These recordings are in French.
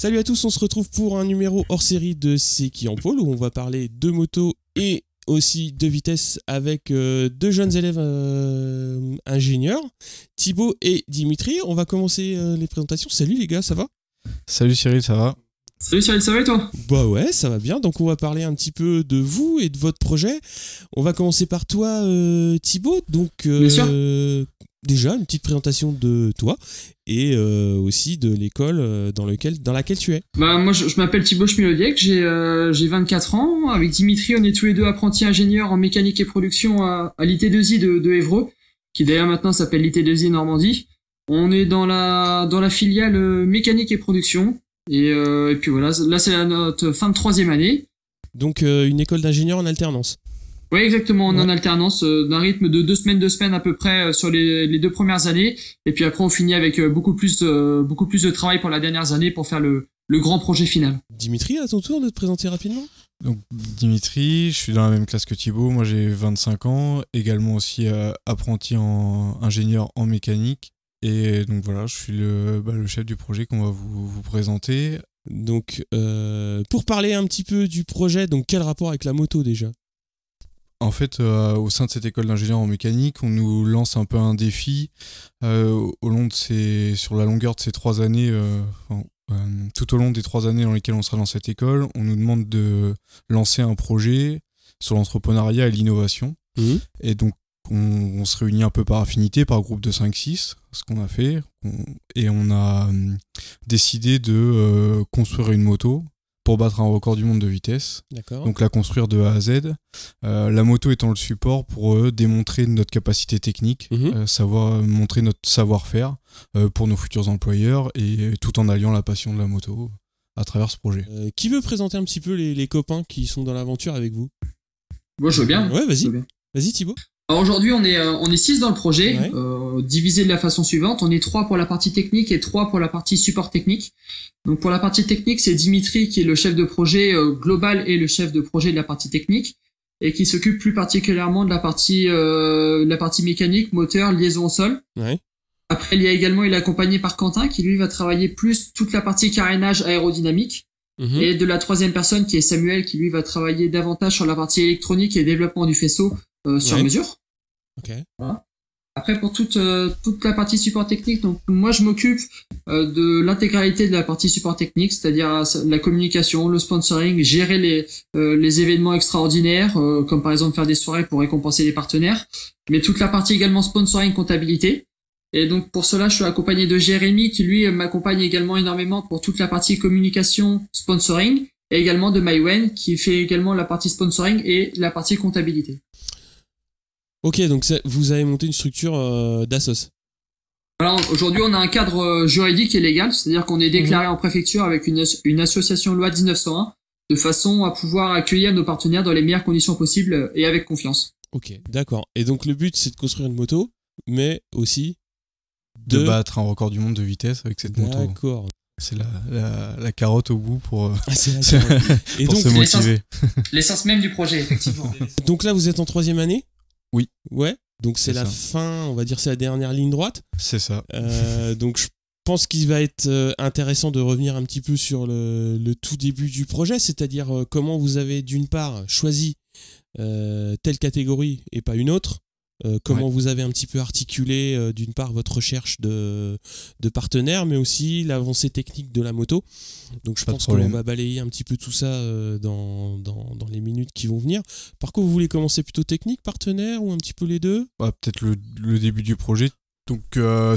Salut à tous, on se retrouve pour un numéro hors série de C'est qui en pôle où on va parler de moto et aussi de vitesse avec deux jeunes élèves ingénieurs, Thibaut et Dimitri. On va commencer les présentations. Salut les gars, ça va ? Salut Cyril, ça va ? Salut Cyril, ça va et toi ? Bah ouais, ça va bien. Donc on va parler un petit peu de vous et de votre projet. On va commencer par toi Thibaut. Donc Bien sûr. Déjà une petite présentation de toi et aussi de l'école dans laquelle tu es. Bah moi je m'appelle Thibaut Schmiloviec, j'ai 24 ans. Avec Dimitri, on est tous les deux apprentis ingénieurs en mécanique et production à l'IT2I de Évreux, qui d'ailleurs maintenant s'appelle l'IT2I Normandie. On est dans la filiale mécanique et production. Et puis voilà, là c'est notre fin de 3e année. Donc une école d'ingénieurs en alternance. Oui, exactement, on est en alternance d'un rythme de 2 semaines à peu près sur les 2 premières années. Et puis après on finit avec beaucoup plus de travail pour la dernière année pour faire le grand projet final. Dimitri, à ton tour de te présenter rapidement. Donc Dimitri, je suis dans la même classe que Thibaut, moi j'ai 25 ans, également aussi apprenti ingénieur en mécanique. Et donc voilà, je suis le chef du projet qu'on va vous présenter. Donc pour parler un petit peu du projet, donc quel rapport avec la moto déjà ? En fait, au sein de cette école d'ingénieur en mécanique, on nous lance un peu un défi sur la longueur de ces 3 années, tout au long des 3 années dans lesquelles on sera dans cette école, on nous demande de lancer un projet sur l'entrepreneuriat et l'innovation. Mmh. Et donc, on se réunit un peu par affinité, par groupe de 5-6, ce qu'on a fait. Et on a décidé de construire une moto pour battre un record du monde de vitesse. D'accord. Donc la construire de A à Z. La moto étant le support pour démontrer notre capacité technique, montrer notre savoir-faire pour nos futurs employeurs et tout en alliant la passion de la moto à travers ce projet. Qui veut présenter un petit peu les copains qui sont dans l'aventure avec vous ? Bon, je veux bien. Ouais, vas-y. Vas-y Thibaut. Alors aujourd'hui, on est 6 dans le projet, ouais. Divisé de la façon suivante. On est 3 pour la partie technique et 3 pour la partie support technique. Donc pour la partie technique, c'est Dimitri qui est le chef de projet global et le chef de projet de la partie technique et qui s'occupe plus particulièrement de la partie mécanique, moteur, liaison au sol. Ouais. Après, il est accompagné par Quentin qui lui va travailler plus toute la partie carénage aérodynamique. Et de la 3e personne qui est Samuel qui lui va travailler davantage sur la partie électronique et développement du faisceau sur mesure. Okay. Voilà. Après pour toute la partie support technique, donc moi je m'occupe de l'intégralité de la partie support technique, c'est-à-dire la communication, le sponsoring, gérer les événements extraordinaires, comme par exemple faire des soirées pour récompenser les partenaires, mais toute la partie également sponsoring, comptabilité. Et donc pour cela je suis accompagné de Jérémy qui lui m'accompagne également énormément pour toute la partie communication, sponsoring, et également de Maïwen qui fait également la partie sponsoring et la partie comptabilité. Ok, donc vous avez monté une structure d'assos. Alors aujourd'hui, on a un cadre juridique et légal, c'est-à-dire qu'on est déclaré en préfecture avec une association loi 1901, de façon à pouvoir accueillir nos partenaires dans les meilleures conditions possibles et avec confiance. Ok, d'accord. Et donc le but, c'est de construire une moto, mais aussi de battre un record du monde de vitesse avec cette moto. D'accord. C'est la carotte au bout pour et donc, se motiver. L'essence même du projet, effectivement. Donc là, vous êtes en 3e année ? Oui. Ouais. Donc c'est la fin, on va dire c'est la dernière ligne droite. C'est ça. Donc je pense qu'il va être intéressant de revenir un petit peu sur le tout début du projet, c'est-à-dire comment vous avez d'une part choisi telle catégorie et pas une autre. Comment vous avez un petit peu articulé d'une part votre recherche de partenaires, mais aussi l'avancée technique de la moto. Donc je pense qu'on va balayer un petit peu tout ça dans les minutes qui vont venir. Par contre, vous voulez commencer plutôt technique, partenaire ou un petit peu les deux ? Peut-être le début du projet. Donc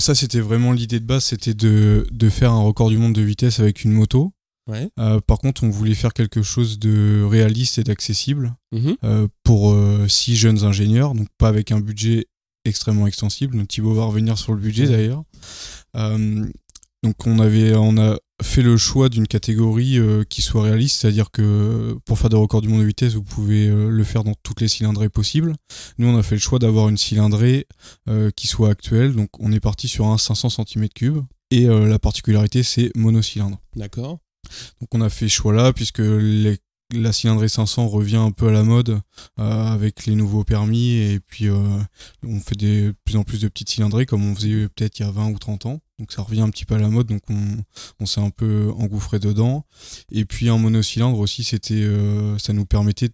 ça, c'était vraiment l'idée de base, c'était de faire un record du monde de vitesse avec une moto. Ouais. Par contre, on voulait faire quelque chose de réaliste et d'accessible pour 6 jeunes ingénieurs, donc pas avec un budget extrêmement extensible. Donc Thibaut va revenir sur le budget d'ailleurs. Donc on a fait le choix d'une catégorie qui soit réaliste, c'est-à-dire que pour faire des records du monde de vitesse, vous pouvez le faire dans toutes les cylindrées possibles. Nous, on a fait le choix d'avoir une cylindrée qui soit actuelle, donc on est parti sur un 500 cm3 et la particularité, c'est monocylindre. D'accord. Donc on a fait ce choix-là puisque la cylindrée 500 revient un peu à la mode avec les nouveaux permis, et puis on fait de plus en plus de petites cylindrées comme on faisait peut-être il y a 20 ou 30 ans. Donc ça revient un petit peu à la mode, donc on s'est un peu engouffré dedans. Et puis un monocylindre aussi, ça nous permettait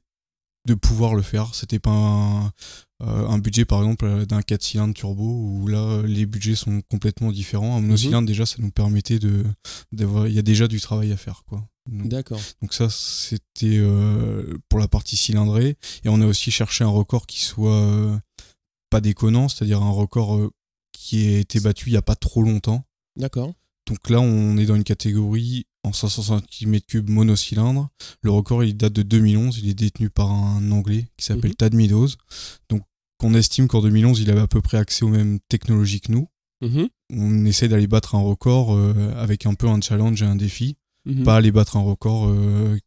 de pouvoir le faire. C'était pas un budget par exemple d'un 4 cylindres turbo où là les budgets sont complètement différents. Un monocylindre déjà ça nous permettait d'avoir, il y a déjà du travail à faire quoi. D'accord. Donc ça c'était pour la partie cylindrée, et on a aussi cherché un record qui soit pas déconnant, c'est-à-dire un record qui a été battu il y a pas trop longtemps. D'accord. Donc là on est dans une catégorie en 500 cm3 monocylindre. Le record il date de 2011, il est détenu par un Anglais qui s'appelle Tad Meadows. Donc on estime qu'en 2011 il avait à peu près accès aux mêmes technologies que nous. On essaie d'aller battre un record avec un peu un challenge et un défi. Pas aller battre un record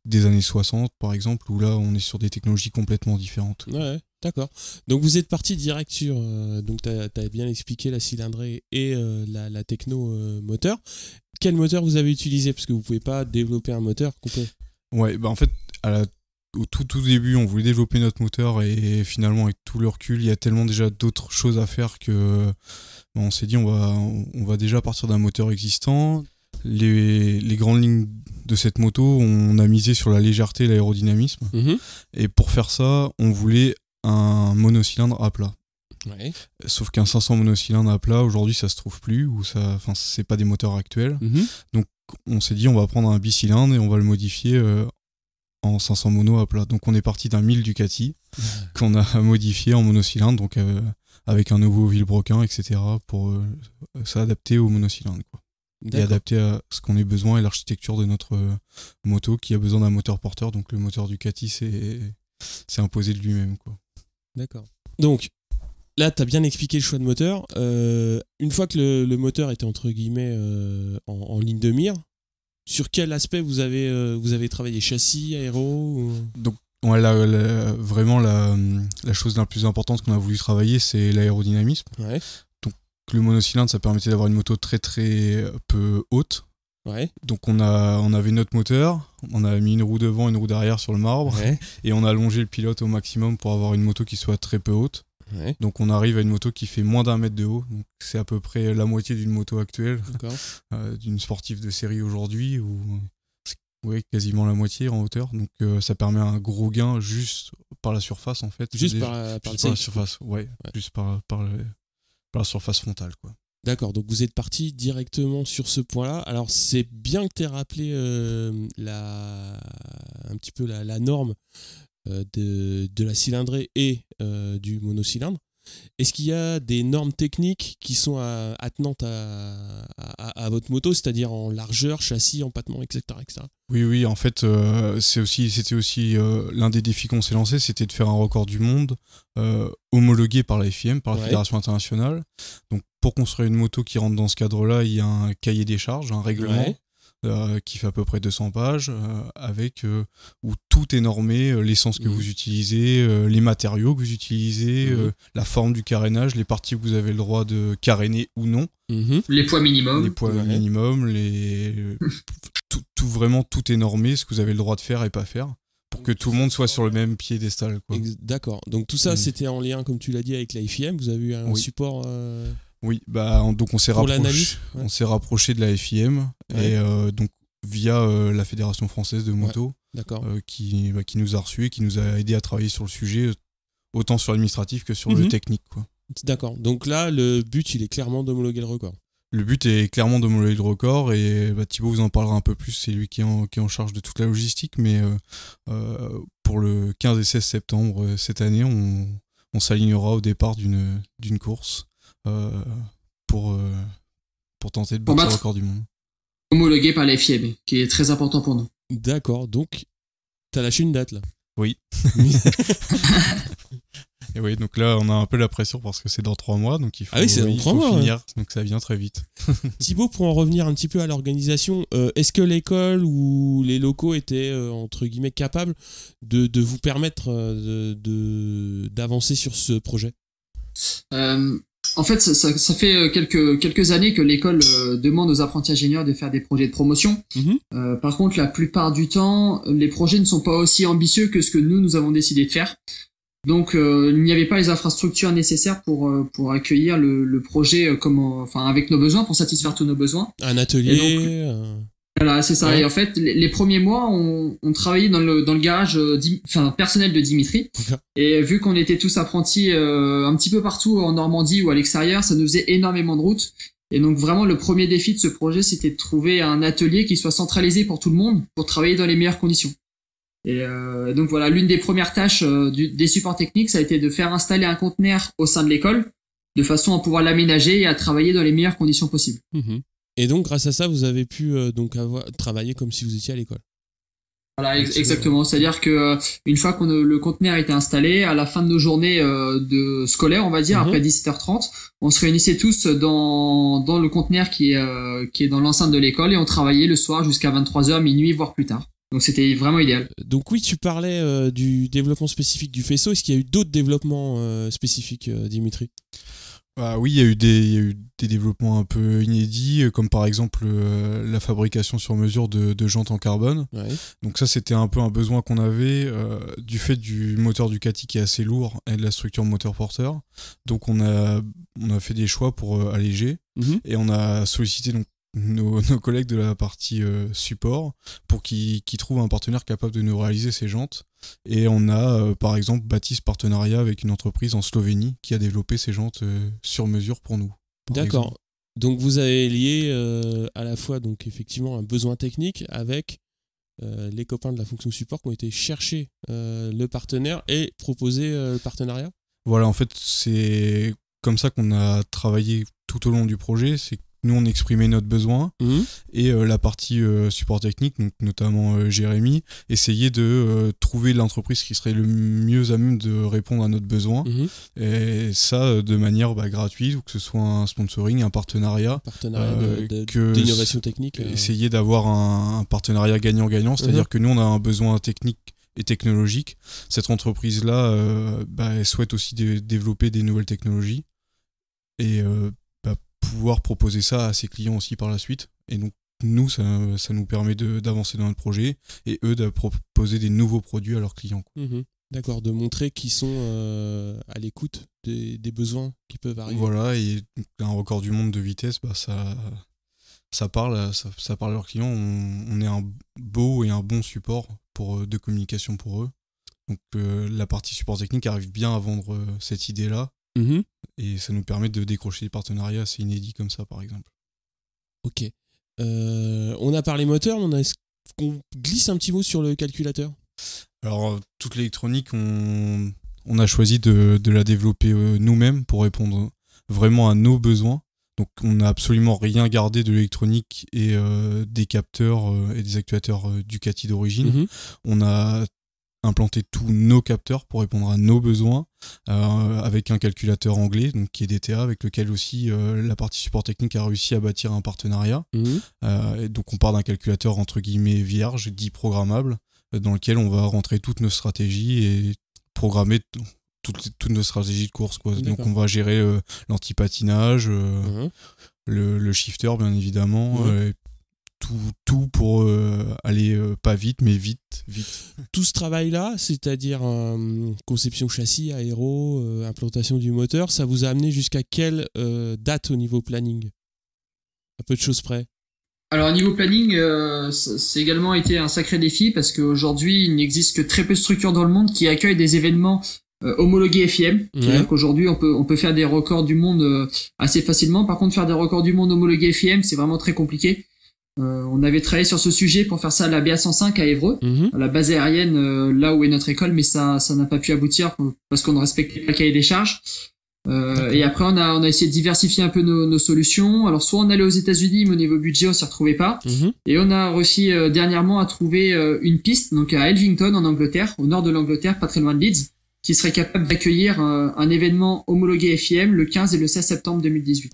des années 60 par exemple, où là on est sur des technologies complètement différentes. Ouais, d'accord. Donc vous êtes parti direct sur, donc t'as bien expliqué la cylindrée et la techno moteur. Quel moteur vous avez utilisé? Parce que vous pouvez pas développer un moteur complet. Ouais, en fait au tout début on voulait développer notre moteur, et finalement avec tout le recul il y a tellement déjà d'autres choses à faire que on s'est dit on va déjà partir d'un moteur existant. Les grandes lignes de cette moto, on a misé sur la légèreté et l'aérodynamisme. Et pour faire ça, on voulait un monocylindre à plat. Ouais. Sauf qu'un 500 monocylindre à plat, aujourd'hui, ça se trouve plus, c'est pas des moteurs actuels. Donc, on s'est dit, on va prendre un bicylindre et on va le modifier en 500 mono à plat. Donc, on est parti d'un 1000 Ducati qu'on a modifié en monocylindre, donc avec un nouveau vilebrequin, etc., pour s'adapter au monocylindre, quoi. Et adapté à ce qu'on ait besoin et l'architecture de notre moto qui a besoin d'un moteur porteur. Donc le moteur Ducati s'est imposé de lui-même, quoi. D'accord. Donc là, tu as bien expliqué le choix de moteur. Une fois que le moteur était entre guillemets en ligne de mire, sur quel aspect vous avez travaillé? Châssis, aéro ou... Donc vraiment la chose la plus importante qu'on a voulu travailler, c'est l'aérodynamisme. Ouais. Le monocylindre, ça permettait d'avoir une moto très très peu haute. Ouais. Donc on avait notre moteur, on a mis une roue devant, une roue derrière sur le marbre, et on a allongé le pilote au maximum pour avoir une moto qui soit très peu haute. Ouais. Donc on arrive à une moto qui fait moins d'1 mètre de haut, donc c'est à peu près la moitié d'une moto actuelle, d'une sportive de série aujourd'hui, ou quasiment la moitié en hauteur. Donc ça permet un gros gain juste par la surface en fait. Juste par la surface, juste par la surface frontale, quoi. D'accord, donc vous êtes parti directement sur ce point-là. Alors c'est bien que tu aies rappelé un petit peu la norme de la cylindrée et du monocylindre. Est-ce qu'il y a des normes techniques qui sont attenantes à votre moto, c'est-à-dire en largeur, châssis, empattement, etc. Oui, en fait, c'était aussi l'un des défis qu'on s'est lancé, c'était de faire un record du monde homologué par la FIM, par la Fédération internationale. Donc, pour construire une moto qui rentre dans ce cadre-là, il y a un cahier des charges, un règlement qui fait à peu près 200 pages, où tout est normé, l'essence que vous utilisez, les matériaux que vous utilisez, la forme du carénage, les parties que vous avez le droit de caréner ou non. Les poids minimums. Les poids minimums, vraiment tout est normé, ce que vous avez le droit de faire et pas faire, pour que tout le monde soit sur le même piédestal, quoi. D'accord, donc tout ça c'était en lien, comme tu l'as dit, avec la FIM, vous avez eu un support Oui, donc on s'est rapproché de la FIM, et donc via la Fédération française de moto, qui nous a reçus et qui nous a aidé à travailler sur le sujet, autant sur l'administratif que sur le technique, quoi. D'accord, donc là le but il est clairement d'homologuer le record. Le but est clairement d'homologuer le record, et Thibaut vous en parlera un peu plus, c'est lui qui est en charge de toute la logistique, mais pour le 15 et 16 septembre cette année, on s'alignera au départ d'une course pour tenter de battre le record du monde. Homologué par la FIM, qui est très important pour nous. D'accord, donc t'as lâché une date là. Oui. Et oui, donc là, on a un peu la pression parce que c'est dans 3 mois, donc il faut finir, donc ça vient très vite. Thibaut, pour en revenir un petit peu à l'organisation, est-ce que l'école ou les locaux étaient, entre guillemets, capables de vous permettre d'avancer sur ce projet ? En fait, ça fait quelques années que l'école demande aux apprentis ingénieurs de faire des projets de promotion. Par contre, la plupart du temps, les projets ne sont pas aussi ambitieux que ce que nous avons décidé de faire. Donc, il n'y avait pas les infrastructures nécessaires pour accueillir le projet avec nos besoins, pour satisfaire tous nos besoins. Un atelier. Voilà, c'est ça. Ouais. Et en fait, les premiers mois, on travaillait dans le garage personnel de Dimitri. Okay. Et vu qu'on était tous apprentis un petit peu partout en Normandie ou à l'extérieur, ça nous faisait énormément de routes. Et donc vraiment, le premier défi de ce projet, c'était de trouver un atelier qui soit centralisé pour tout le monde, pour travailler dans les meilleures conditions. Et donc voilà, l'une des premières tâches des supports techniques, ça a été de faire installer un conteneur au sein de l'école, de façon à pouvoir l'aménager et à travailler dans les meilleures conditions possibles. Et donc, grâce à ça, vous avez pu travailler comme si vous étiez à l'école. Voilà, exactement. C'est-à-dire que une fois que le conteneur était installé, à la fin de nos journées de scolaires, on va dire, après 17h30, on se réunissait tous dans le conteneur qui est dans l'enceinte de l'école et on travaillait le soir jusqu'à 23h, minuit, voire plus tard. Donc c'était vraiment idéal. Donc oui, tu parlais du développement spécifique du faisceau. Est-ce qu'il y a eu d'autres développements spécifiques, Dimitri ? Oui, il y a eu des développements un peu inédits, comme par exemple la fabrication sur mesure de jantes en carbone. Ouais. Donc ça, c'était un peu un besoin qu'on avait du fait du moteur Ducati qui est assez lourd et de la structure moteur porteur. Donc on a fait des choix pour alléger et on a sollicité donc nos collègues de la partie support pour qu'ils trouvent un partenaire capable de nous réaliser ces jantes. Et on a par exemple bâti ce partenariat avec une entreprise en Slovénie qui a développé ces jantes sur mesure pour nous. D'accord. Exemple. Donc vous avez lié à la fois donc effectivement un besoin technique avec les copains de la fonction support qui ont été chercher le partenaire et proposer le partenariat. Voilà, en fait c'est comme ça qu'on a travaillé tout au long du projet. C'est nous, on exprimait notre besoin et la partie support technique, donc notamment Jérémy, essayait de trouver l'entreprise qui serait le mieux à même de répondre à notre besoin. Et ça de manière gratuite, ou que ce soit un sponsoring, un partenariat d'innovation technique. Essayer d'avoir un partenariat gagnant-gagnant, c'est-à-dire que nous, on a un besoin technique et technologique. Cette entreprise-là, elle souhaite aussi développer des nouvelles technologies et pouvoir proposer ça à ses clients aussi par la suite. Et donc nous, ça nous permet d'avancer dans notre projet et eux de proposer des nouveaux produits à leurs clients. D'accord, de montrer qu'ils sont à l'écoute des besoins qui peuvent arriver. Voilà, et un record du monde de vitesse, ça parle à leurs clients. On est un beau et un bon support de communication pour eux. Donc la partie support technique arrive bien à vendre cette idée-là. Et ça nous permet de décrocher des partenariats assez inédits comme ça, par exemple. Ok. On a parlé moteur, est-ce qu'on glisse un petit mot sur le calculateur ? Alors, toute l'électronique, on a choisi de la développer nous-mêmes pour répondre vraiment à nos besoins. Donc, on n'a absolument rien gardé de l'électronique et des capteurs et des actuateurs Ducati d'origine. On a implanter tous nos capteurs pour répondre à nos besoins avec un calculateur anglais donc qui est DTA avec lequel aussi la partie support technique a réussi à bâtir un partenariat et donc on part d'un calculateur entre guillemets vierge, dit programmable, dans lequel on va rentrer toutes nos stratégies et programmer toutes nos stratégies de course quoi. Donc on va gérer l'anti-patinage, le shifter bien évidemment, tout pour aller pas vite mais vite. Tout ce travail-là, c'est-à-dire conception châssis, aéro, implantation du moteur, ça vous a amené jusqu'à quelle date au niveau planning ? À peu de choses près. Alors au niveau planning, c'est également été un sacré défi parce qu'aujourd'hui, il n'existe que très peu de structures dans le monde qui accueillent des événements homologués FIM. C'est-à-dire qu'aujourd'hui, on peut faire des records du monde assez facilement. Par contre, faire des records du monde homologués FIM, c'est vraiment très compliqué. On avait travaillé sur ce sujet pour faire ça à la BA105 à Évreux, à la base aérienne là où est notre école, mais ça n'a pas pu aboutir parce qu'on ne respectait pas le cahier des charges. Et après on a essayé de diversifier un peu nos solutions. Alors soit on allait aux États-Unis, mais au niveau budget on s'y retrouvait pas. Et on a réussi dernièrement à trouver une piste donc à Elvington en Angleterre, au nord de l'Angleterre, pas très loin de Leeds, qui serait capable d'accueillir un événement homologué FIM le 15 et le 16 septembre 2018.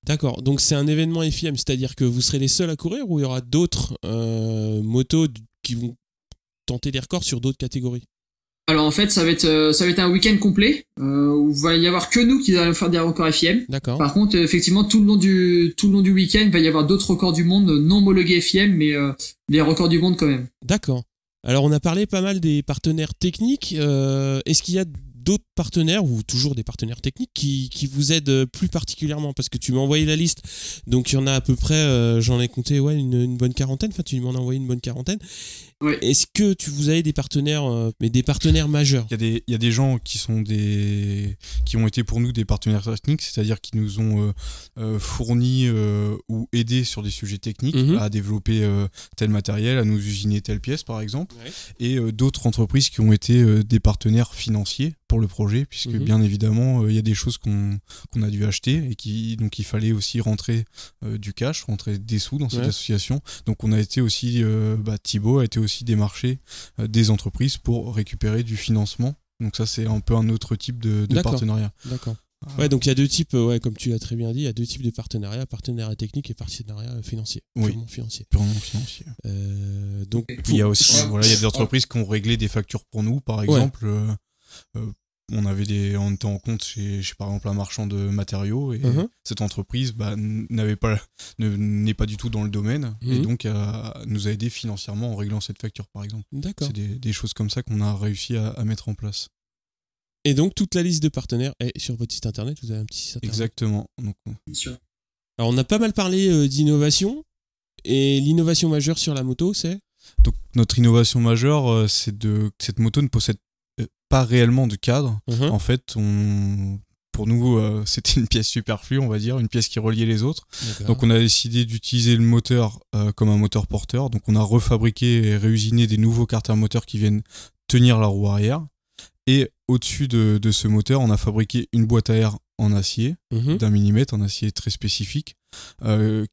D'accord, donc c'est un événement FIM, c'est-à-dire que vous serez les seuls à courir ou il y aura d'autres motos qui vont tenter des records sur d'autres catégories ? Alors en fait, ça va être un week-end complet où il va y avoir que nous qui allons faire des records FIM. D'accord. Par contre, effectivement, tout le long du week-end, il va y avoir d'autres records du monde non homologués FIM, mais des records du monde quand même. D'accord. Alors on a parlé pas mal des partenaires techniques. Est-ce qu'il y a d'autres partenaires ou toujours des partenaires techniques qui vous aident plus particulièrement? Parce que tu m'as envoyé la liste, donc il y en a à peu près, j'en ai compté une bonne quarantaine, enfin tu m'en as envoyé une bonne quarantaine. Ouais. Est-ce que vous avez des partenaires, mais des partenaires majeurs? Il y a des gens qui ont été pour nous des partenaires techniques, c'est-à-dire qui nous ont fourni ou aidé sur des sujets techniques, à développer tel matériel, à nous usiner telle pièce par exemple, et d'autres entreprises qui ont été des partenaires financiers pour le projet, puisque bien évidemment il y a des choses qu'on a dû acheter et donc il fallait aussi rentrer du cash, rentrer des sous dans cette association. Donc on a été aussi, Thibaut a été aussi démarcher des entreprises pour récupérer du financement. Donc ça c'est un peu un autre type de partenariat. D'accord. Ouais, donc il y a deux types, comme tu l'as très bien dit, il y a deux types de partenariats, partenariat technique et partenariat financier. Purement financier. Purement financier. Donc il y a aussi il y a des entreprises qui ont réglé des factures pour nous, par exemple. On était en compte chez par exemple un marchand de matériaux et cette entreprise n'est pas du tout dans le domaine et donc nous a aidé financièrement en réglant cette facture par exemple. D'accord. C'est des choses comme ça qu'on a réussi à mettre en place. Et donc toute la liste de partenaires est sur votre site internet, vous avez un petit site internet. Exactement. Donc, Bien sûr. Alors on a pas mal parlé d'innovation et l'innovation majeure sur la moto c'est donc notre innovation majeure c'est cette moto ne possède pas réellement de cadre. En fait, pour nous, c'était une pièce superflue, on va dire, une pièce qui reliait les autres. D'accord. Donc on a décidé d'utiliser le moteur comme un moteur porteur. Donc on a refabriqué et réusiné des nouveaux carters moteurs qui viennent tenir la roue arrière. Et au-dessus de ce moteur, on a fabriqué une boîte à air en acier d'1 millimètre, un acier très spécifique,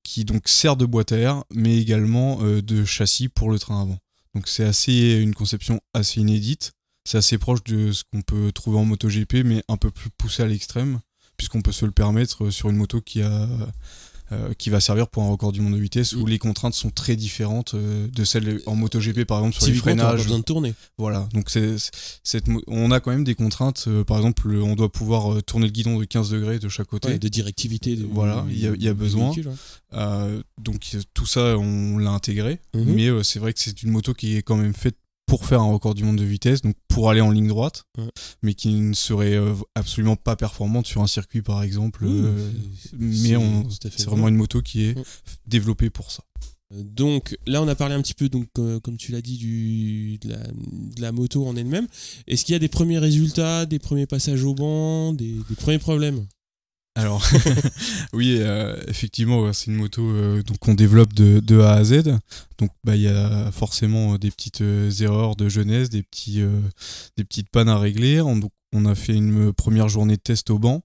qui donc sert de boîte à air, mais également de châssis pour le train avant. Donc c'est une conception assez inédite. C'est assez proche de ce qu'on peut trouver en MotoGP, mais un peu plus poussé à l'extrême, puisqu'on peut se le permettre sur une moto qui va servir pour un record du monde de vitesse, où les contraintes sont très différentes de celles en MotoGP, par exemple, sur les freinages. On a besoin de tourner. Voilà, donc on a quand même des contraintes. Par exemple, on doit pouvoir tourner le guidon de 15 degrés de chaque côté. De directivité. Voilà, il y a besoin. Véhicule, donc tout ça, on l'a intégré. Mais c'est vrai que c'est une moto qui est quand même faite pour faire un record du monde de vitesse, donc pour aller en ligne droite, mais qui ne serait absolument pas performante sur un circuit par exemple. Mais c'est vraiment une moto qui est développée pour ça. Donc là on a parlé un petit peu, donc, comme tu l'as dit, de la moto en elle-même. Est-ce qu'il y a des premiers résultats, des premiers passages au banc, des premiers problèmes? Alors, oui, effectivement, c'est une moto qu'on développe de A à Z. Donc, il y a forcément des petites erreurs de jeunesse, des petites pannes à régler. Donc, on a fait une première journée de test au banc,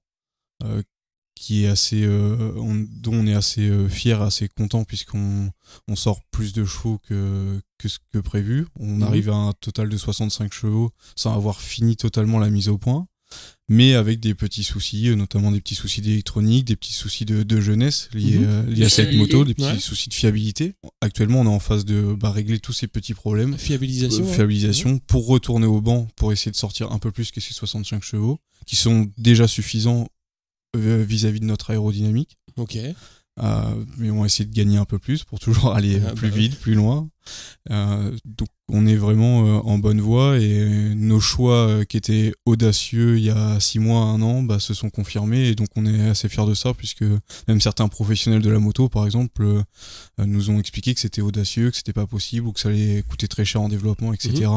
qui est dont on est assez fier, assez content, puisqu'on sort plus de chevaux que ce que prévu. On arrive à un total de 65 chevaux sans avoir fini totalement la mise au point, mais avec des petits soucis, notamment des petits soucis d'électronique, des petits soucis de jeunesse liés à cette moto, des petits soucis de fiabilité. Actuellement, on est en phase de régler tous ces petits problèmes. Fiabilisation pour retourner au banc, pour essayer de sortir un peu plus que ces 65 chevaux, qui sont déjà suffisants vis-à-vis de notre aérodynamique. Ok. Mais on va essayer de gagner un peu plus pour toujours aller plus vite, plus loin. Donc on est vraiment en bonne voie et nos choix qui étaient audacieux il y a 6 mois, 1 an, se sont confirmés et donc on est assez fiers de ça, puisque même certains professionnels de la moto par exemple nous ont expliqué que c'était audacieux, que c'était pas possible ou que ça allait coûter très cher en développement, etc.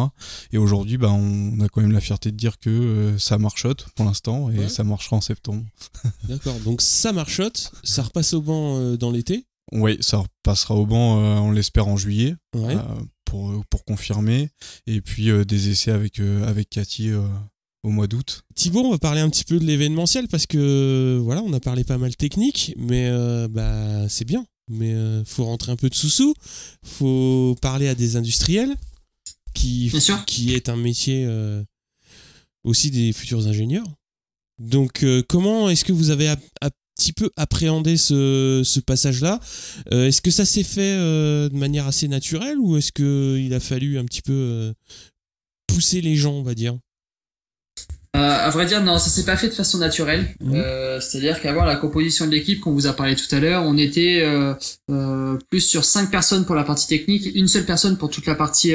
Et aujourd'hui on a quand même la fierté de dire que ça marchote pour l'instant et ça marchera en septembre. D'accord, donc ça marchote, ça repasse au banc dans l'été. Oui, ça repassera au banc, on l'espère en juillet, pour confirmer. Et puis des essais avec Cathy au mois d'août. Thibaut, on va parler un petit peu de l'événementiel, parce que voilà, on a parlé pas mal technique, mais c'est bien. Mais faut rentrer un peu de sous-sous, faut parler à des industriels, qui est un métier aussi des futurs ingénieurs. Donc comment est-ce que vous avez petit peu appréhender ce passage-là. Est-ce que ça s'est fait de manière assez naturelle, ou est-ce qu'il a fallu un petit peu pousser les gens, on va dire? À vrai dire, non, ça s'est pas fait de façon naturelle. C'est-à-dire qu'avant la composition de l'équipe, qu'on vous a parlé tout à l'heure, on était plus sur 5 personnes pour la partie technique, une seule personne pour toute la partie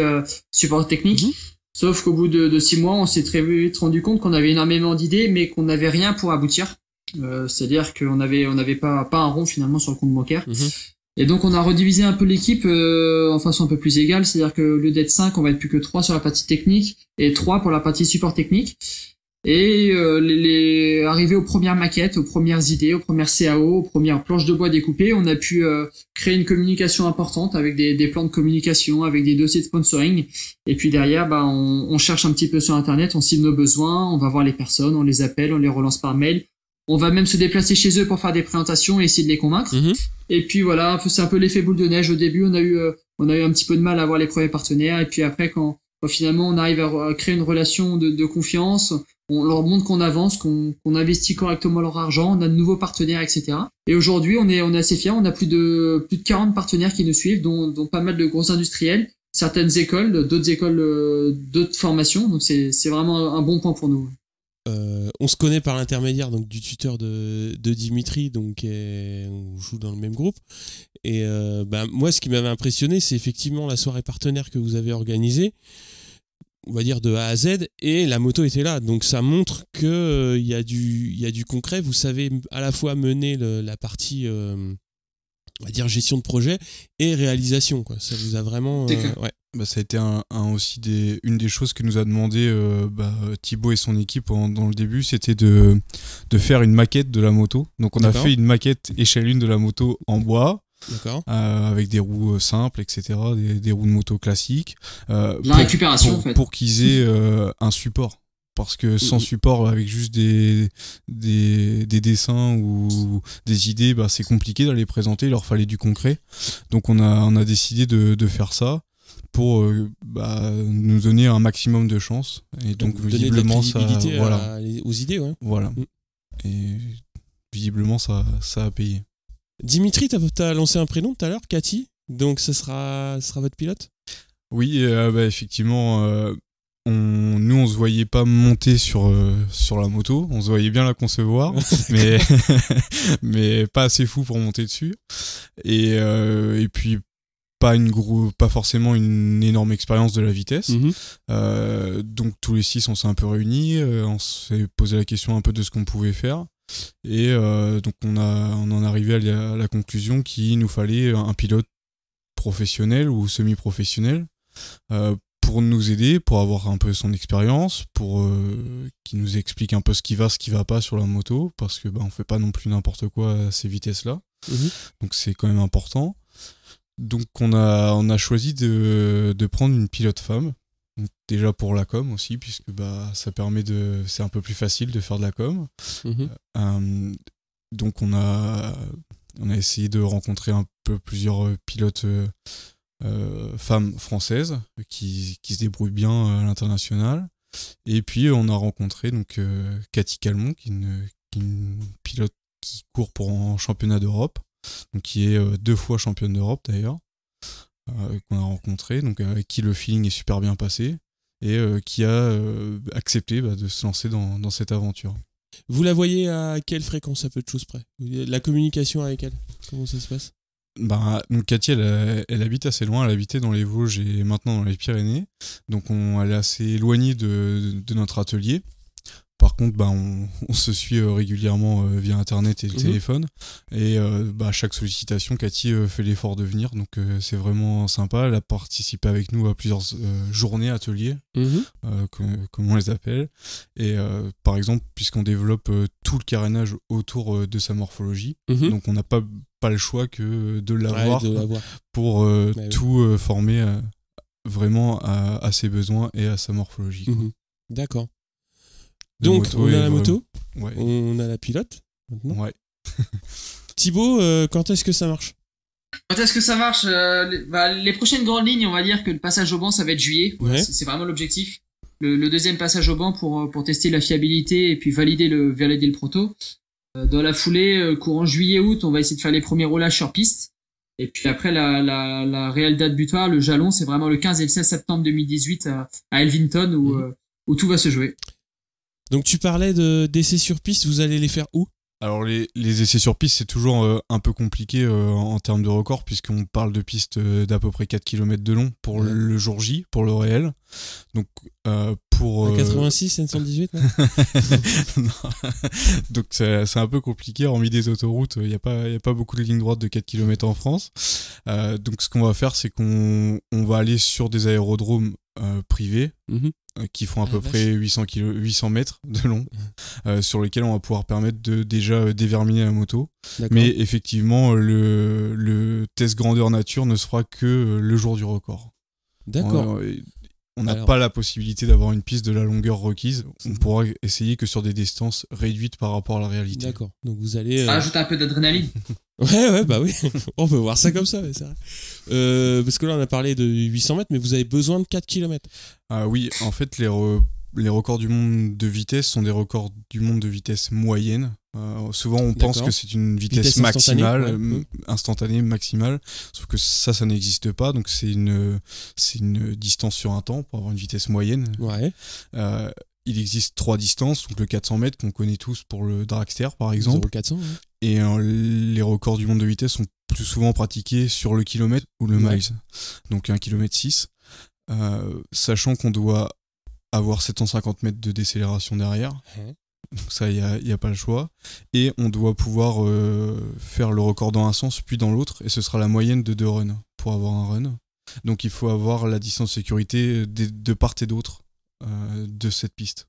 support technique. Sauf qu'au bout de 6 mois, on s'est très vite rendu compte qu'on avait énormément d'idées, mais qu'on n'avait rien pour aboutir. C'est-à-dire qu'on avait pas un rond finalement sur le compte bancaire. Et donc on a redivisé un peu l'équipe en façon un peu plus égale, c'est-à-dire que au lieu d'être 5, on va être plus que 3 sur la partie technique et 3 pour la partie support technique. Et arrivé aux premières maquettes, aux premières idées, aux premières CAO, aux premières planches de bois découpées, on a pu créer une communication importante avec des plans de communication, avec des dossiers de sponsoring. Et puis derrière, on cherche un petit peu sur Internet, on cible nos besoins, on va voir les personnes, on les appelle, on les relance par mail. On va même se déplacer chez eux pour faire des présentations et essayer de les convaincre. Et puis voilà, c'est un peu l'effet boule de neige. Au début, on a eu un petit peu de mal à avoir les premiers partenaires. Et puis après, quand finalement on arrive à créer une relation de confiance, on leur montre qu'on avance, qu'on investit correctement leur argent, on a de nouveaux partenaires, etc. Et aujourd'hui, on est assez fiers. On a plus de 40 partenaires qui nous suivent, dont pas mal de gros industriels, certaines écoles, d'autres formations. Donc c'est vraiment un bon point pour nous. On se connaît par l'intermédiaire donc du tuteur de Dimitri, donc on joue dans le même groupe. Et moi, ce qui m'avait impressionné, c'est effectivement la soirée partenaire que vous avez organisée, on va dire de A à Z, et la moto était là. Donc ça montre que il y a du concret. Vous savez à la fois mener la partie, on va dire gestion de projet et réalisation, quoi. Ça vous a vraiment, ouais. Ça a été aussi une des choses que nous a demandé Thibaut et son équipe dans le début, c'était de faire une maquette de la moto. Donc on a fait une maquette échelle 1 de la moto en bois. D'accord. Avec des roues simples, etc., des roues de moto classiques. La récupération, en fait. Pour qu'ils aient un support. Parce que sans support, avec juste des dessins ou des idées, c'est compliqué d'aller les présenter. Il leur fallait du concret. Donc on a décidé de faire ça pour nous donner un maximum de chance. Et donc visiblement ça, voilà, aux idées, ouais. Voilà. Et visiblement ça a payé. Dimitri, t'as lancé un prénom tout à l'heure, Cathy. Donc ce sera votre pilote ? Oui, effectivement. Nous on se voyait pas monter sur la moto, on se voyait bien la concevoir, mais pas assez fou pour monter dessus. Et puis pas forcément une énorme expérience de la vitesse. Donc tous les 6 on s'est un peu réunis, on s'est posé la question un peu de ce qu'on pouvait faire. Et donc on en est arrivé à la conclusion qu'il nous fallait un pilote professionnel ou semi-professionnel pour nous aider, pour avoir un peu son expérience, pour qu'il nous explique un peu ce qui va pas sur la moto, parce que on fait pas non plus n'importe quoi à ces vitesses-là. Donc c'est quand même important. Donc on a choisi de prendre une pilote femme. Donc, déjà pour la com aussi, puisque ça permet c'est un peu plus facile de faire de la com. Donc on a essayé de rencontrer un peu plusieurs pilotes femmes françaises qui se débrouillent bien à l'international. Et puis on a rencontré donc Cathy Calmont, qui est une pilote qui court en championnat d'Europe, donc qui est 2 fois championne d'Europe d'ailleurs. Qu'on a rencontré, donc avec qui le feeling est super bien passé et qui a accepté de se lancer dans cette aventure. Vous la voyez à quelle fréquence, à peu de choses près ? La communication avec elle, comment ça se passe ? Donc Cathy, elle habite assez loin, elle habitait dans les Vosges et maintenant dans les Pyrénées, donc elle est assez éloignée de notre atelier. Par contre, on se suit régulièrement via Internet et le téléphone. Et à chaque sollicitation, Cathy fait l'effort de venir. Donc, c'est vraiment sympa. Elle a participé avec nous à plusieurs journées, ateliers, comme on les appelle. Et par exemple, puisqu'on développe tout le carénage autour de sa morphologie, donc on n'a pas le choix que de l'avoir pour tout former vraiment à ses besoins et à sa morphologie. D'accord. Donc, on a la moto, ouais. On a la pilote, maintenant. Ouais. Thibaut, quand est-ce que ça marche ? Quand est-ce que ça marche ? Les prochaines grandes lignes, on va dire que le passage au banc, ça va être juillet. Ouais. C'est vraiment l'objectif. Le deuxième passage au banc pour tester la fiabilité et puis valider le proto. Dans la foulée, courant juillet-août, on va essayer de faire les premiers roulages sur piste. Et puis après, la réelle date butoir, le jalon, c'est vraiment le 15 et le 16 septembre 2018 à Elvinton où tout va se jouer. Donc tu parlais d'essais sur piste, vous allez les faire où ? Alors les essais sur piste, c'est toujours un peu compliqué en termes de record, puisqu'on parle de pistes d'à peu près 4 km de long pour le jour J, pour le réel. Donc pour 86, 718 non. Donc c'est un peu compliqué, hormis des autoroutes, il y a pas beaucoup de lignes droites de 4 km en France. Donc ce qu'on va faire, c'est qu'on va aller sur des aérodromes privés. Qui font à peu près 800 mètres de long, sur lesquels on va pouvoir permettre de déjà déverminer la moto. D'accord. Mais effectivement, le test grandeur nature ne se fera que le jour du record. D'accord. On n'a pas la possibilité d'avoir une piste de la longueur requise. On pourra essayer que sur des distances réduites par rapport à la réalité. D'accord. Donc vous allez... Ça ajoute un peu d'adrénaline. Ouais, bah oui. On peut voir ça comme ça, mais c'est vrai. Parce que là, on a parlé de 800 mètres, mais vous avez besoin de 4 km. Ah oui, en fait, les records du monde de vitesse sont des records du monde de vitesse moyenne. Souvent, on pense que c'est une vitesse maximale, instantanée, maximale. Sauf que ça n'existe pas. Donc, c'est une distance sur un temps pour avoir une vitesse moyenne. Ouais. Il existe 3 distances. Donc, le 400 mètres qu'on connaît tous pour le dragster, par exemple. 400, ouais. Et les records du monde de vitesse sont plus souvent pratiqués sur le kilomètre ou le miles. Donc, 1,6 km. Sachant qu'on doit avoir 750 mètres de décélération derrière. Donc ça, il n'y a pas le choix. Et on doit pouvoir faire le record dans un sens puis dans l'autre. Et ce sera la moyenne de 2 runs pour avoir un run. Donc il faut avoir la distance de sécurité de part et d'autre de cette piste.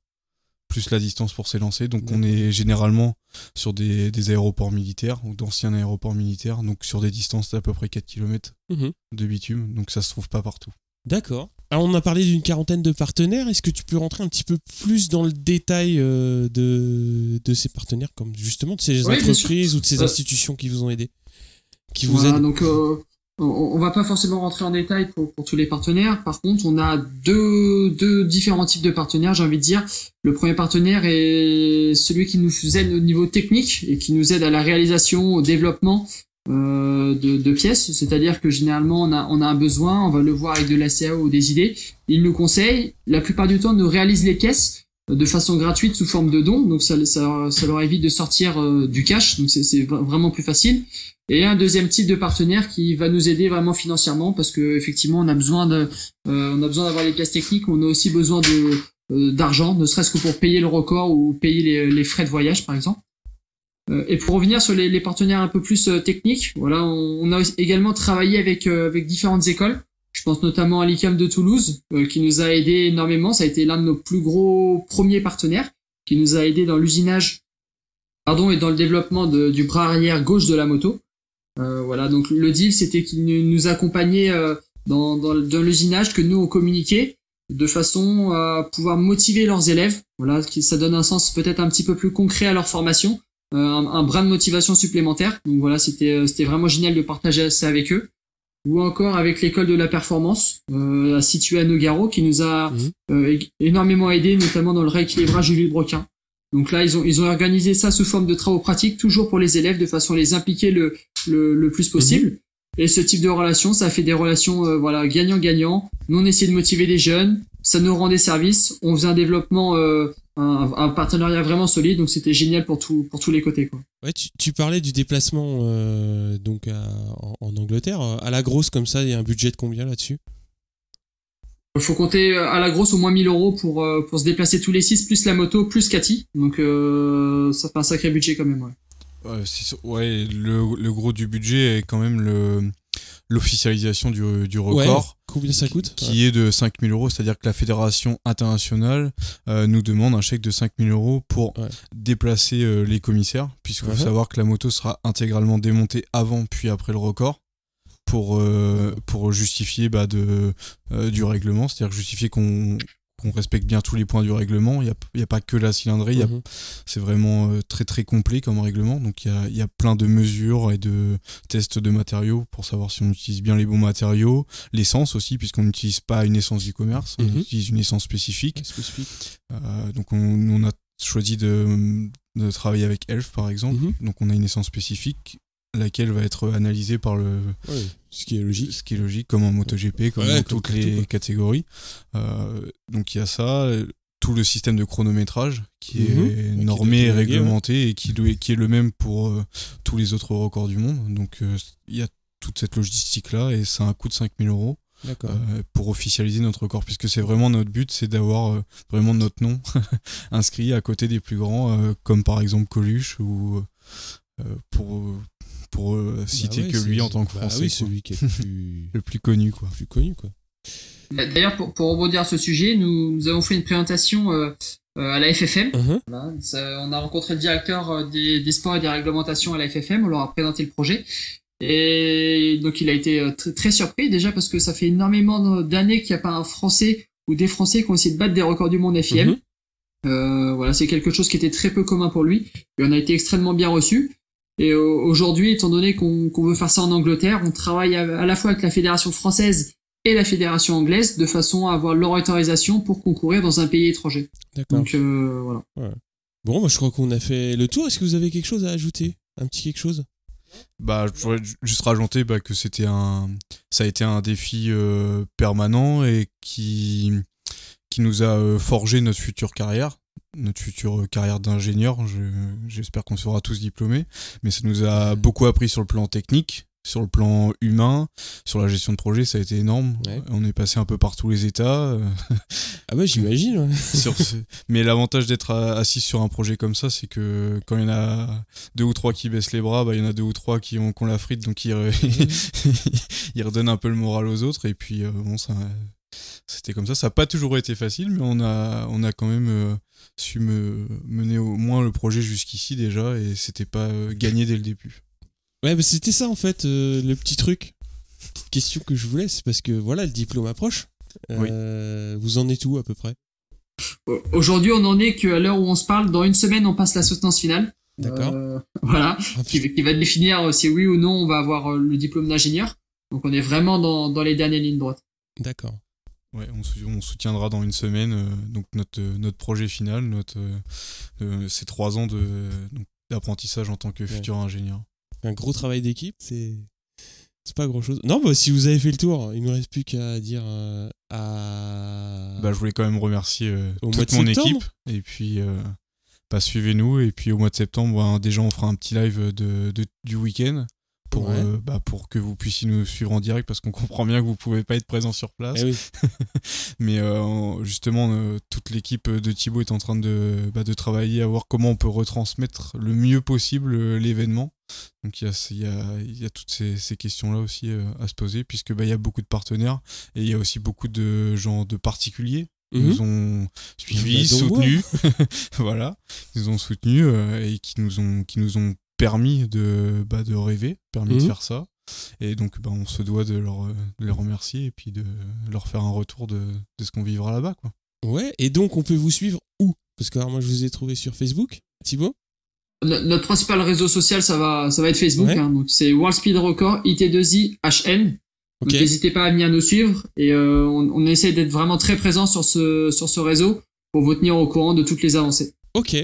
Plus la distance pour s'élancer. Donc on est généralement sur des aéroports militaires ou d'anciens aéroports militaires. Donc sur des distances d'à peu près 4 km de bitume. Donc ça se trouve pas partout. D'accord. Alors on a parlé d'une quarantaine de partenaires. Est-ce que tu peux rentrer un petit peu plus dans le détail de ces partenaires, comme justement de ces entreprises ou de ces institutions qui vous ont aidé, qui vous aident ? Donc on va pas forcément rentrer en détail pour tous les partenaires. Par contre, on a deux différents types de partenaires, j'ai envie de dire. Le premier partenaire est celui qui nous aide au niveau technique et qui nous aide à la réalisation, au développement de pièces, c'est-à-dire que généralement on a un besoin, on va le voir avec de l'ACAO ou des idées, il nous conseille, la plupart du temps nous réalise les pièces de façon gratuite sous forme de dons, donc ça leur évite de sortir du cash, donc c'est vraiment plus facile. Et un deuxième type de partenaire qui va nous aider vraiment financièrement, parce que effectivement on a besoin d'avoir les pièces techniques, on a aussi besoin d'argent, ne serait-ce que pour payer le record ou payer les frais de voyage par exemple. Et pour revenir sur les partenaires un peu plus techniques, voilà, on a également travaillé avec différentes écoles. Je pense notamment à l'ICAM de Toulouse, qui nous a aidé énormément. Ça a été l'un de nos plus gros premiers partenaires, qui nous a aidé dans l'usinage, et dans le développement du bras arrière gauche de la moto. Voilà, donc le deal, c'était qu'il nous accompagnait dans l'usinage, que nous on communiquait de façon à pouvoir motiver leurs élèves. Voilà, ça donne un sens peut-être un petit peu plus concret à leur formation. Un brin de motivation supplémentaire. Donc voilà, c'était vraiment génial de partager ça avec eux. Ou encore avec l'école de la performance, située à Nogaro, qui nous a énormément aidé, notamment dans le rééquilibrage du vilebrequin. Donc là, ils ont organisé ça sous forme de travaux pratiques, toujours pour les élèves, de façon à les impliquer le plus possible. Et ce type de relation, ça fait des relations gagnant-gagnant. Nous, on essaie de motiver les jeunes, ça nous rend des services, on faisait un développement, un partenariat vraiment solide, donc c'était génial pour tous les côtés, quoi. Ouais, tu parlais du déplacement donc en Angleterre, à la grosse comme ça, il y a un budget de combien là-dessus ? Il faut compter à la grosse au moins 1 000 € pour se déplacer tous les 6, plus la moto, plus Cathy, donc ça fait un sacré budget quand même, ouais. Le gros du budget est quand même l'officialisation du record. Ouais, combien ça coûte ? Qui est de 5 000 €, c'est-à-dire que la fédération internationale nous demande un chèque de 5 000 € pour déplacer les commissaires, puisqu'il faut savoir que la moto sera intégralement démontée avant puis après le record pour justifier du règlement, c'est-à-dire justifier qu'on respecte bien tous les points du règlement. Il y a pas que la cylindrée, c'est vraiment très très complet comme règlement. Donc il y a plein de mesures et de tests de matériaux pour savoir si on utilise bien les bons matériaux, l'essence aussi, puisqu'on n'utilise pas une essence d'e-commerce, on utilise une essence spécifique. Donc on a choisi de travailler avec Elf par exemple. Donc on a une essence spécifique, laquelle va être analysée par ce qui est logique, comme en MotoGP, comme dans toutes les catégories. Donc il y a ça. tout le système de chronométrage qui est normé et réglementé et qui est le même pour tous les autres records du monde. Donc il y a toute cette logistique-là et ça a un coût de 5 000 € pour officialiser notre record, puisque c'est vraiment notre but, c'est d'avoir vraiment notre nom inscrit à côté des plus grands, comme par exemple Coluche, ou pour citer que lui en tant que Français. Celui qui est le plus, le plus connu, quoi. Plus connu, quoi. D'ailleurs, pour rebondir à ce sujet, nous avons fait une présentation à la FFM. Voilà, on a rencontré le directeur des sports et des réglementations à la FFM, on leur a présenté le projet. Et donc il a été très surpris, déjà parce que ça fait énormément d'années qu'il n'y a pas un Français ou des Français qui ont essayé de battre des records du monde FIM. Voilà, c'est quelque chose qui était très peu commun pour lui, et on a été extrêmement bien reçus. Et aujourd'hui, étant donné qu'on veut faire ça en Angleterre, on travaille à la fois avec la fédération française et la fédération anglaise, de façon à avoir leur autorisation pour concourir dans un pays étranger. D'accord. Donc voilà. Ouais. Bon, moi je crois qu'on a fait le tour. Est-ce que vous avez quelque chose à ajouter? Un petit quelque chose? Je pourrais juste rajouter que ça a été un défi permanent et qui nous a forgé notre future carrière d'ingénieur. J'espère qu'on sera tous diplômés, mais ça nous a beaucoup appris sur le plan technique, sur le plan humain, sur la gestion de projet. Ça a été énorme. On est passé un peu par tous les états. Ah bah j'imagine. Ouais. Mais l'avantage d'être assis sur un projet comme ça, c'est que quand il y en a 2 ou 3 qui baissent les bras, il y en a 2 ou 3 qui ont la frite, donc ils redonnent un peu le moral aux autres. Et puis c'était comme ça. Ça n'a pas toujours été facile, mais on a quand même su mener au moins le projet jusqu'ici déjà, et c'était pas gagné dès le début. Ouais, c'était ça en fait, le petit truc. Petite question que je voulais, c'est parce que voilà, le diplôme approche. Oui. Vous en êtes où à peu près? Aujourd'hui, on en est qu'à l'heure où on se parle, dans une semaine, on passe la soutenance finale. D'accord. Voilà, qui va définir si oui ou non on va avoir le diplôme d'ingénieur. Donc on est vraiment dans les dernières lignes droites. D'accord. Ouais, on soutiendra dans une semaine donc notre projet final, ces 3 ans d'apprentissage en tant que futur ingénieur. Un gros travail d'équipe, c'est pas grand chose. Non, si vous avez fait le tour, il ne nous reste plus qu'à dire je voulais quand même remercier toute mon équipe, et puis suivez-nous, et puis au mois de septembre, déjà on fera un petit live du week-end pour que vous puissiez nous suivre en direct, parce qu'on comprend bien que vous pouvez pas être présent sur place. Oui. Mais justement, toute l'équipe de Thibaut est en train de travailler à voir comment on peut retransmettre le mieux possible l'événement. Donc il y a toutes ces questions-là aussi à se poser, puisque il y a beaucoup de partenaires, et il y a aussi beaucoup de gens, de particuliers qui nous ont suivis, soutenus. Voilà, ils nous ont soutenus et qui nous ont permis de rêver, de faire ça. Et donc on se doit de les remercier, et puis de leur faire un retour de ce qu'on vivra là-bas, quoi. Ouais, et donc on peut vous suivre où? Parce que alors, moi je vous ai trouvé sur Facebook, Thibaut. Notre principal réseau social, ça va être Facebook. Ouais. Donc c'est World Speed Record IT2I HN. Donc n'hésitez pas à venir nous suivre, et on essaie d'être vraiment très présent sur ce réseau pour vous tenir au courant de toutes les avancées. Ok.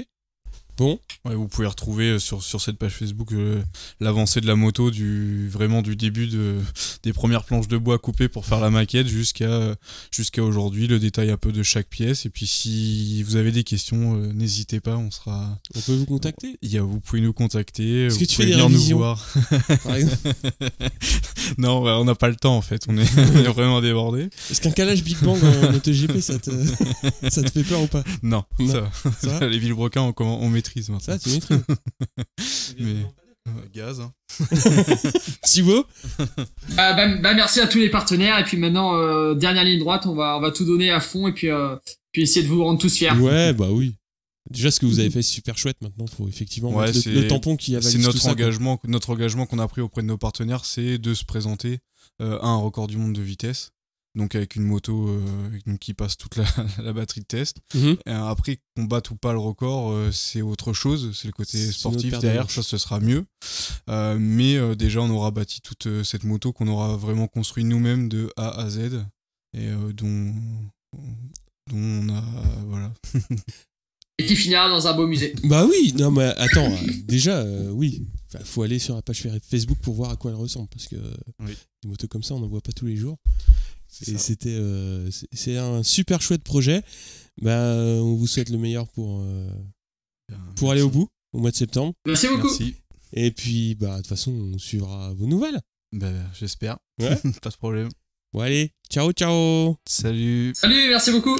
Bon. Ouais, vous pouvez retrouver sur cette page Facebook l'avancée de la moto vraiment du début des premières planches de bois coupées pour faire la maquette jusqu'à aujourd'hui, le détail un peu de chaque pièce. Et puis si vous avez des questions, n'hésitez pas, on peut vous contacter. Vous pouvez nous contacter. Est-ce vous que tu pouvez fais des venir nous révisions, voir. par exemple? Non, on n'a pas le temps en fait, on est vraiment débordé. Est-ce qu'un calage Big Bang en MotoGP ça te fait peur ou pas? Non. Ça les vilebrequins on maîtrise maintenant. Ça tu maîtrises. Mais gaz, hein. Thibaut. Merci à tous les partenaires, et puis maintenant dernière ligne droite, on va tout donner à fond, et puis essayer de vous rendre tous fiers. Ouais, oui. Déjà, ce que vous avez fait, c'est super chouette. Maintenant, il faut effectivement mettre le tampon qui avalise tout ça. C'est notre engagement qu'on a pris auprès de nos partenaires, c'est de se présenter à un record du monde de vitesse. Donc avec une moto qui passe toute la batterie de test. Et après, qu'on batte ou pas le record, c'est autre chose. C'est le côté sportif derrière, ça ce sera mieux. Mais déjà, on aura bâti toute cette moto qu'on aura vraiment construit nous-mêmes de A à Z. Et dont on a... voilà. Et qui finira dans un beau musée. Bah oui, non mais attends, déjà, oui. Faut aller sur la page Facebook pour voir à quoi elle ressemble, parce que des motos comme ça, on n'en voit pas tous les jours. C'est un super chouette projet. On vous souhaite le meilleur pour aller au bout au mois de septembre. Merci beaucoup. Merci. Et puis, de toute façon, on suivra vos nouvelles. J'espère. Ouais. Pas de problème. Bon, allez, ciao, ciao. Salut. Salut, merci beaucoup.